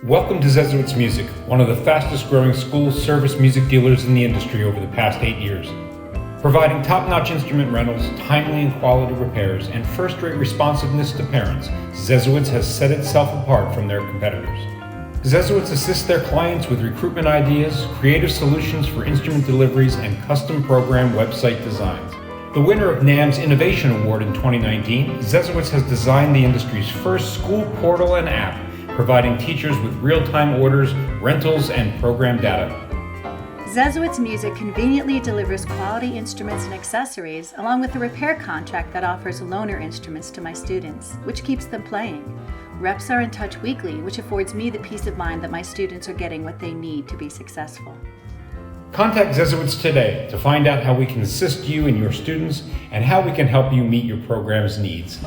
Welcome to Zeswitz Music, one of the fastest growing school service music dealers in the industry over the past 8 years. Providing top-notch instrument rentals, timely and quality repairs, and first-rate responsiveness to parents, Zeswitz has set itself apart from their competitors. Zeswitz assists their clients with recruitment ideas, creative solutions for instrument deliveries, and custom program website designs. The winner of NAMM's Innovation Award in 2019, Zeswitz has designed the industry's first school portal and app, providing teachers with real-time orders, rentals, and program data. Zeswitz Music conveniently delivers quality instruments and accessories, along with a repair contract that offers loaner instruments to my students, which keeps them playing. Reps are in touch weekly, which affords me the peace of mind that my students are getting what they need to be successful. Contact Zeswitz today to find out how we can assist you and your students and how we can help you meet your program's needs.